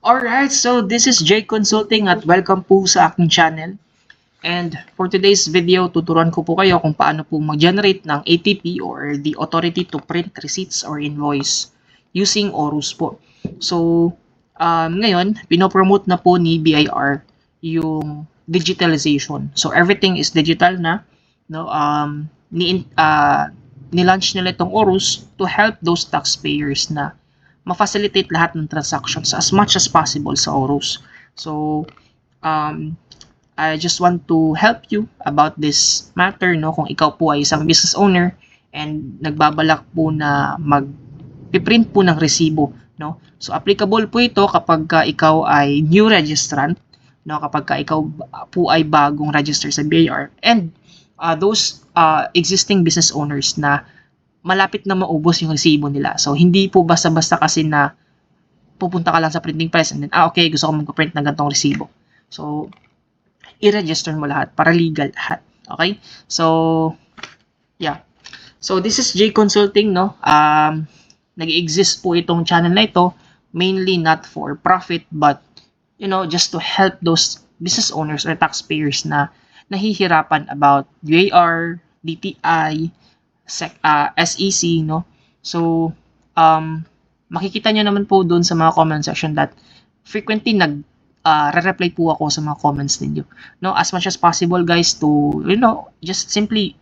Alright, so this is Jay Consulting at welcome po sa aking channel. And for today's video, tuturuan ko po kayo kung paano po mag-generate ng ATP or the Authority to Print Receipts or Invoice using ORUS po. So, ngayon, pinopromote na po ni BIR yung digitalization. So, everything is digital na. No, nilaunch nila itong ORUS to help those taxpayers na ma-facilitate lahat ng transactions as much as possible sa ORUS. So, I just want to help you about this matter, no? Kung ikaw po ay isang business owner and nagbabalak po na mag-print po ng resibo, no? So, applicable po ito kapag ikaw ay new registrant, no? Kapag ikaw po ay bagong register sa BIR, and those existing business owners na malapit na maubos yung resibo nila. So, hindi po basta-basta kasi na pupunta ka lang sa printing press and then, okay, gusto ko mag-print ng ganitong resibo. So, i-register mo lahat para legal lahat. Okay? So, yeah. So, this is J Consulting, no? Nag-exist po itong channel na ito, mainly not for profit, but, you know, just to help those business owners or taxpayers na nahihirapan about UAR, DTI, SEC, no? So, makikita nyo naman po doon sa mga comment section that frequently re-reply po ako sa mga comments ninyo. No, as much as possible, guys, to, you know, just simply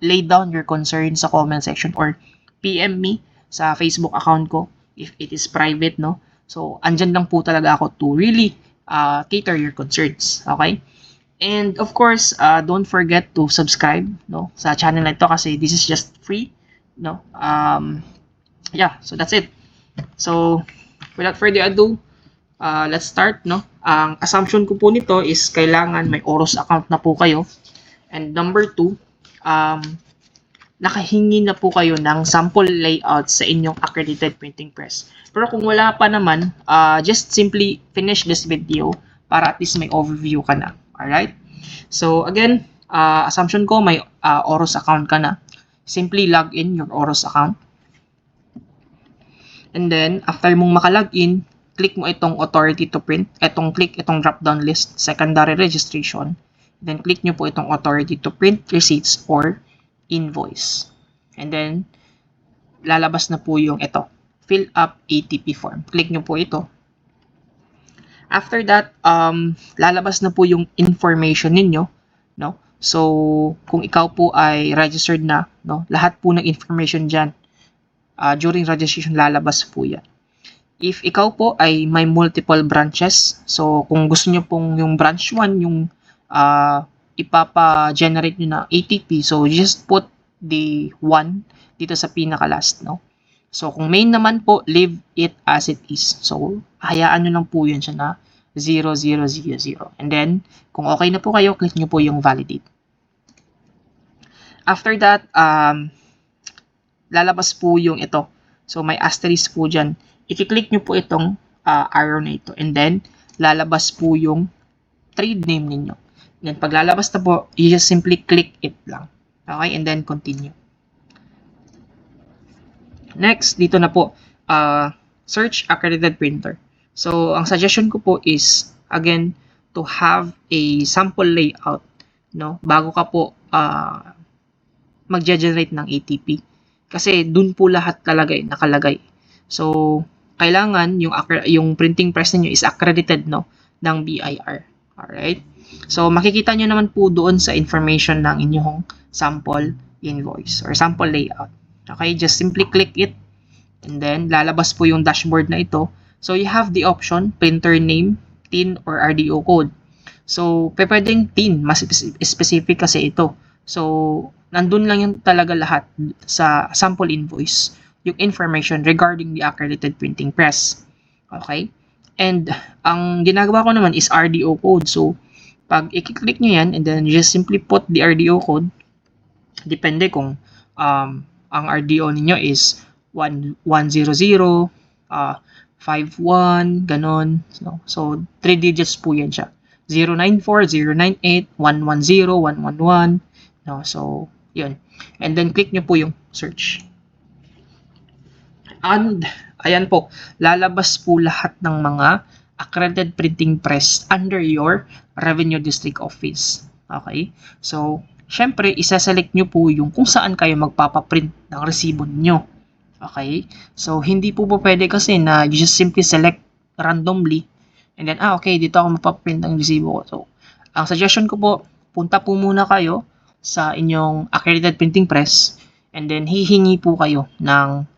lay down your concern sa comment section or PM me sa Facebook account ko if it is private, no? So, andyan lang po talaga ako to really cater your concerns, okay? And of course, don't forget to subscribe, no, sa channel na ito kasi this is just free, no. Yeah, so that's it. So, without further ado, let's start, no. Ang assumption ko po nito is kailangan may ORUS account na po kayo. And number 2, nakahingi na po kayo ng sample layout sa inyong accredited printing press. Pero kung wala pa naman, just simply finish this video para at least may overview ka na. Alright? So, again, assumption ko may ORUS account ka na. Simply log in your ORUS account. And then, after mong makalogin, click mo itong authority to print. Click itong drop-down list, secondary registration. Then, click nyo po itong authority to print receipts or invoice. And then, lalabas na po yung ito. Fill up ATP form. Click nyo po ito. After that, lalabas na po yung information ninyo, no? So, kung ikaw po ay registered na, no, lahat po ng information dyan, during registration, lalabas po yan. If ikaw po ay may multiple branches, so kung gusto nyo pong yung branch 1, yung ipapa-generate nyo na ATP, so just put the 1 dito sa pinaka-last, no? So, kung main naman po, leave it as it is. So, hayaan nyo lang po yun siya na 0000. And then, kung okay na po kayo, click nyo po yung validate. After that, lalabas po yung ito. So, may asterisk po dyan. I-click nyo po itong arrow na ito. And then, lalabas po yung trade name ninyo. And then, pag lalabas na po, you just simply click it lang. Okay? And then, continue. Next, dito na po, search accredited printer. So, ang suggestion ko po is, again, to have a sample layout, no? Bago ka po mag-generate ng ATP. Kasi, dun po lahat talaga nakalagay. So, kailangan yung printing press niyo is accredited, no, ng BIR. Alright? So, makikita nyo naman po doon sa information ng inyong sample invoice or sample layout. Okay, just simply click it and then lalabas po yung dashboard na ito. So, you have the option, printer name, TIN, or RDO code. So, pwedeng TIN, mas specific kasi ito. So, nandun lang yung talaga lahat sa sample invoice, yung information regarding the accredited printing press. Okay? And, ang ginagawa ko naman is RDO code. So, pag i-click nyo yan, and then just simply put the RDO code, depende kung ang RDO ninyo is 100, 51, ganon. So 3 digits po yan siya. 094, 098, 110, 111. No? So, yun. And then, click nyo po yung search. And, ayan po, lalabas po lahat ng mga accredited printing press under your revenue district office. Okay? So, syempre, isa-select nyo po yung kung saan kayo magpapaprint ng resibo nyo. Okay? So, hindi po pwede kasi na you just simply select randomly and then, okay, dito ako mapaprint ng resibo ko. So, ang suggestion ko po, punta po muna kayo sa inyong accredited printing press and then hihingi po kayo ng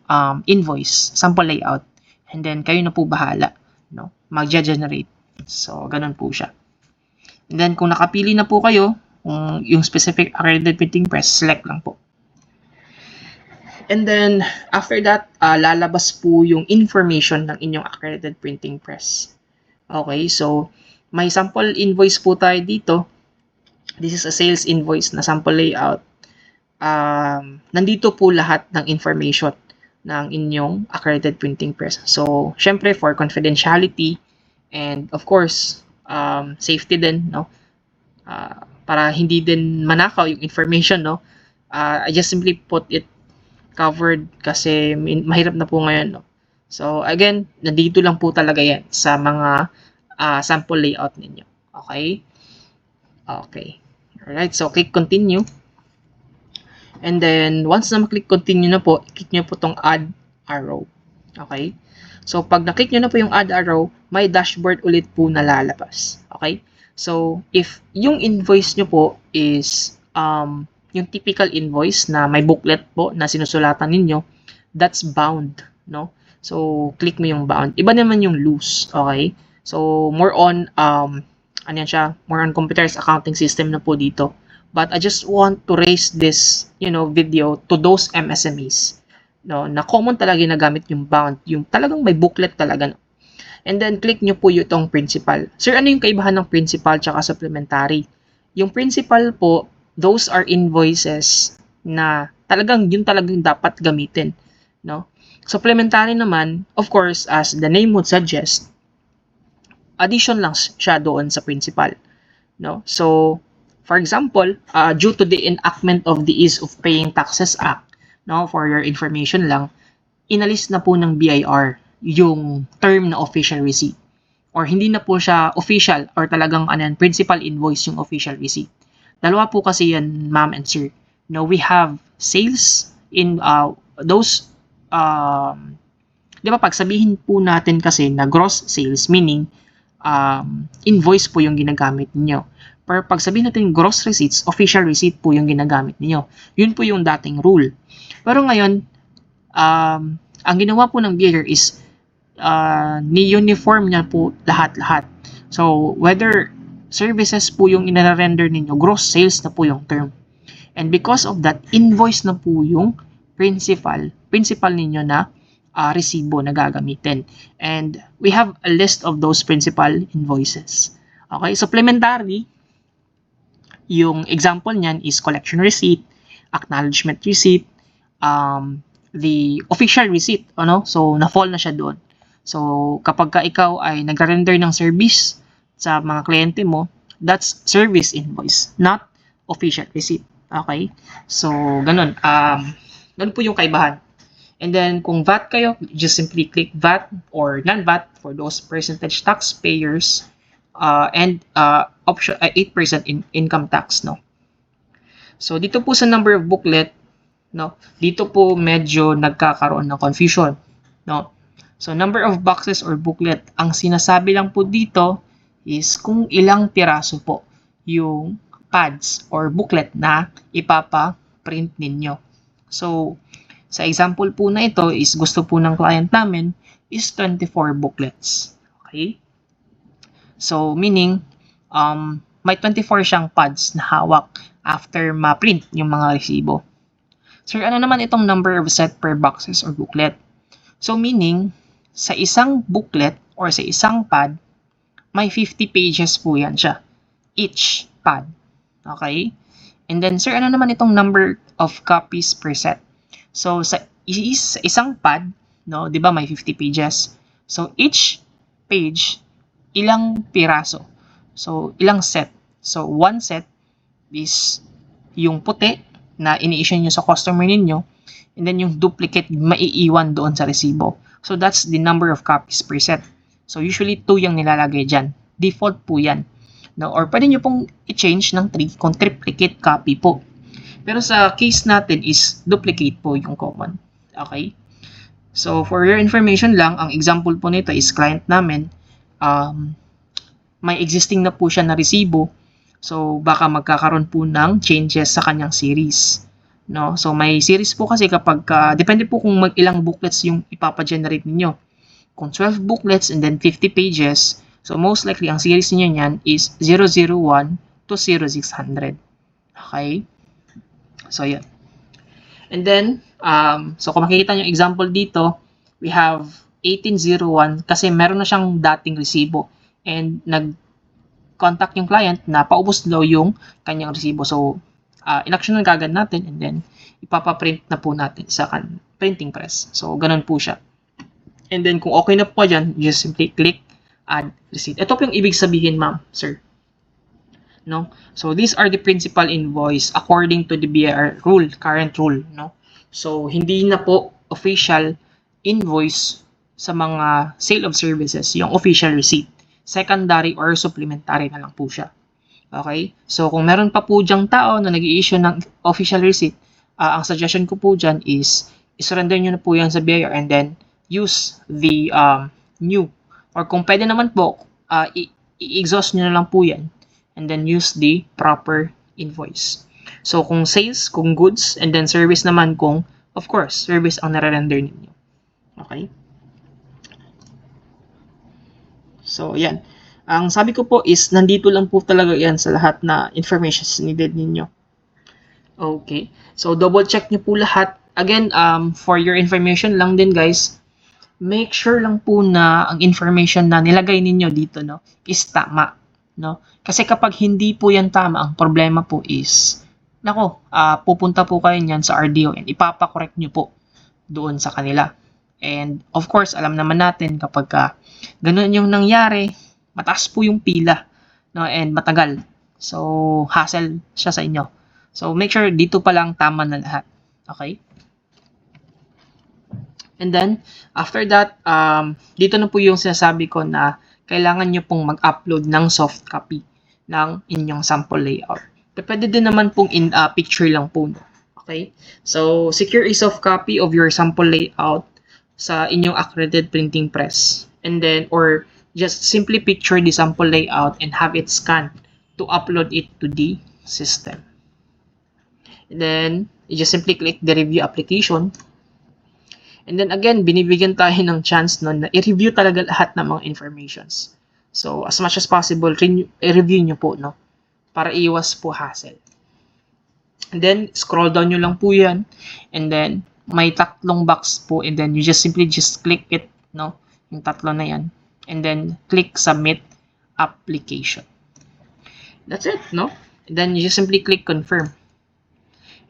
invoice, sample layout, and then kayo na po bahala, no? Mag-generate. So, ganun po siya. And then, kung nakapili na po kayo, kung yung specific accredited printing press, select lang po. And then, after that, lalabas po yung information ng inyong accredited printing press. Okay, so, may sample invoice po tayo dito. This is a sales invoice na sample layout. Nandito po lahat ng information ng inyong accredited printing press. So, syempre for confidentiality and of course, safety din, no? Para hindi din manakaw yung information, no? I just simply put it covered kasi mahirap na po ngayon, no? So, again, nandito lang po talaga yan sa mga sample layout ninyo. Okay? Okay. Alright, so click continue. And then, once na maklik continue na po, click nyo po itong add arrow. Okay? So, pag naklik nyo na po yung add arrow, may dashboard ulit po na lalabas. Okay? So, if yung invoice nyo po is yung typical invoice na may booklet po na sinusulatan ninyo, that's bound. No? So, click mo yung bound. Iba naman yung loose. Okay? So, more on, ano yan siya? More on computerized accounting system na po dito. But I just want to raise this, video to those MSMEs, no, na common talaga ginagamit yung bound, yung talagang may booklet talaga. No? And then, click nyo po yung itong principal. Sir, ano yung kaibahan ng principal tsaka supplementary? Yung principal po, those are invoices na yun talagang dapat gamitin. No? Supplementary naman, of course, as the name would suggest, addition lang siya doon sa principal. No? So, for example, due to the enactment of the Ease of Paying Taxes Act, no, for your information lang, inalis na po ng BIR yung term na official receipt. Or hindi na po siya official or talagang principal invoice yung official receipt. Dalawa po kasi yan, ma'am and sir. No, we have sales in those, di ba pag sabihin po natin kasi na gross sales, meaning invoice po yung ginagamit niyo. Pero pag sabihin natin gross receipts, official receipt po yung ginagamit niyo. Yun po yung dating rule. Pero ngayon, ang ginawa po ng BIR is ni-uniform niya po lahat-lahat. So, whether services po yung ina-render ninyo, gross sales na po yung term. And because of that, invoice na po yung principal ninyo na resibo na gagamitin. And we have a list of those principal invoices. Okay, supplementary, yung example niyan is collection receipt, acknowledgement receipt, the official receipt, so na-fall na siya doon. So, kapag ka ikaw ay nag-render ng service sa mga kliyente mo, that's service invoice, not official receipt. Okay? So, ganun. Ganun po yung kaibahan. And then, kung VAT kayo, just simply click VAT or non-VAT for those percentage taxpayers and option 8% in income tax, no. So dito po sa number of booklet, no, dito po medyo nagkakaroon ng confusion, no. So number of boxes or booklet, ang sinasabi lang po dito is kung ilang piraso po yung pads or booklet na ipapa-print ninyo. So sa example po na ito is gusto po ng client namin is 24 booklets. Okay? So, meaning, may 24 siyang pads na hawak after ma-print yung mga resibo. Sir, ano naman itong number of set per boxes or booklet? So, meaning, sa isang booklet or sa isang pad, may 50 pages po yan siya. Each pad. Okay? And then, sir, ano naman itong number of copies per set? So, sa isang pad, no, di ba may 50 pages? So, each page, ilang piraso. So, ilang set. So, one set is yung puti na ini-issue nyo sa customer ninyo, and then yung duplicate maiiwan doon sa resibo. So, that's the number of copies per set. So usually 2 yung nilalagay dyan. Default po yan. No? Or pwede nyo pong i-change ng 3 kung triplicate copy po. Pero sa case natin is duplicate po yung common. Okay? So for your information lang, ang example po nito is client namin. May existing na po siya na resibo. So baka magkakaroon po ng changes sa kanyang series. No? So may series po kasi kapag depende po kung ilang booklets yung ipapa-generate ninyo. Kung 12 booklets and then 50 pages, so most likely ang series niyo niyan is 001 to 0600. Okay? So yan. And then so kung makikita niyo example dito, we have 1801 kasi meron na siyang dating resibo and nag-contact yung client na paubos daw yung kanyang resibo. So in-actionan kagad natin and then ipapaprint na po natin sa printing press. So ganun po siya. And then kung okay na po dyan, just simply click add receipt. Ito po yung ibig sabihin, ma'am, sir. No? So these are the principal invoice according to the BIR rule, current rule. No? So hindi na po official invoice sa mga sale of services, yung official receipt. Secondary or supplementary na lang po siya. Okay? So kung meron pa po dyang tao na nag-i-issue ng official receipt, ang suggestion ko po dyan is surrender nyo na po yan sa BIR and then use the new, or kung pwede naman po i-exhaust nyo na lang po yan and then use the proper invoice. So kung sales, kung goods, and then service naman kung of course service ang nare-render ninyo. Okay? So yan, ang sabi ko po is nandito lang po talaga yan sa lahat na information needed ninyo. Okay, so double check nyo po lahat. Again, for your information lang din guys, make sure lang po na ang information na nilagay ninyo dito, no, is tama, no? Kasi kapag hindi po yan tama, ang problema po is, nako, pupunta po kayo niyan sa RDO and ipapakorek nyo po doon sa kanila. And of course, alam naman natin kapag ganun yung nangyari, mataas po yung pila, no, and matagal. So, hassle siya sa inyo. So, make sure dito pa lang tama na lahat. Okay? And then, after that, dito na po yung sinasabi ko na kailangan nyo pong mag-upload ng soft copy ng inyong sample layout. Pwede din naman pong in picture lang po. Okay? So, secure a soft copy of your sample layout sa inyong accredited printing press. And then, or just simply picture the sample layout and have it scanned to upload it to the system. And then, you just simply click the review application. And then again, binibigyan tayo ng chance no, na i-review talaga lahat ng mga informations. So, as much as possible, i-review nyo po, no? Para iwas po hassle. And then, scroll down nyo lang po yan. And then, may tatlong box po. And then, you just simply click it, no? Yung tatlo na yan. And then, click Submit Application. That's it, no? And then, you just simply click Confirm.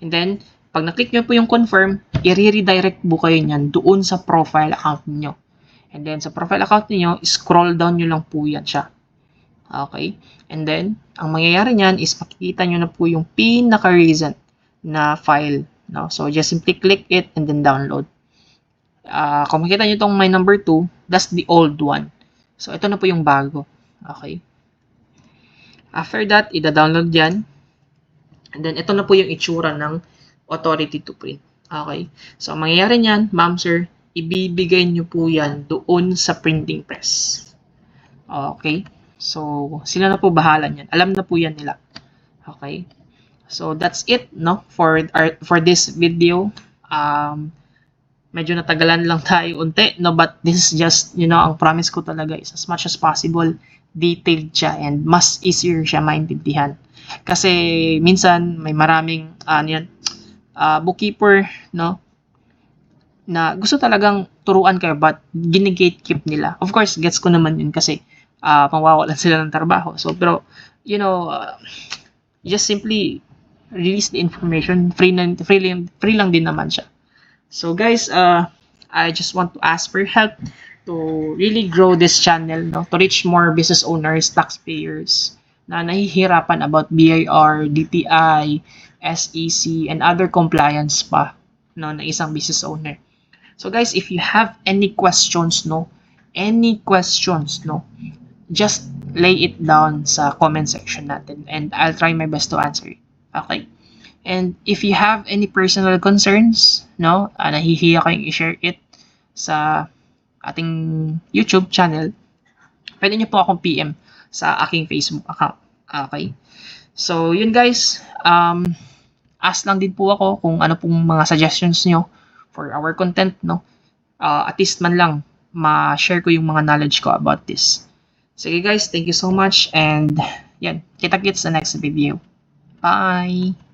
And then, pag na-click nyo po yung confirm, i-redirect po kayo nyan doon sa profile account niyo. And then, sa profile account niyo, scroll down nyo lang po yan siya. Okay? And then, ang mangyayari nyan is makikita nyo na po yung pinaka-recent na file. No? So, just simply click it and then download. Kung makikita nyo itong my number 2, that's the old one. So, ito na po yung bago. Okay? After that, ida-download yan. And then, ito na po yung itsura ng authority to print. Okay? So, ang mangyayari niyan, ma'am, sir, ibibigay nyo po yan doon sa printing press. Okay? So, sila na po bahala niyan. Alam na po yan nila. Okay? So, that's it, no? For this video. Medyo natagalan lang tayo unti, no? But this is just, ang promise ko talaga is as much as possible, detailed siya and mas easier siya maintindihan. Kasi minsan may maraming bookkeeper, no, na gusto talagang turuan kayo but gine-gatekeep nila. Of course, gets ko naman yun kasi mawawalan sila ng trabaho. So, pero just simply release the information. Free lang din naman siya. So, guys, I just want to ask for help to really grow this channel, no, to reach more business owners, taxpayers na nahihirapan about BIR, DTI, SEC, and other compliance pa, no, na isang business owner. So guys, if you have any questions, no, any questions, no, just lay it down sa comment section natin and I'll try my best to answer it. Okay? And if you have any personal concerns, no, nahihiya kayong i-share it sa ating YouTube channel, pwede niyo po akong PM sa aking Facebook account. Okay? So, yun guys. Ask lang din po ako kung ano pong mga suggestions niyo for our content, no? At least man lang, ma-share ko yung mga knowledge ko about this. Sige guys, thank you so much and yan, kita-kits sa next video. Bye!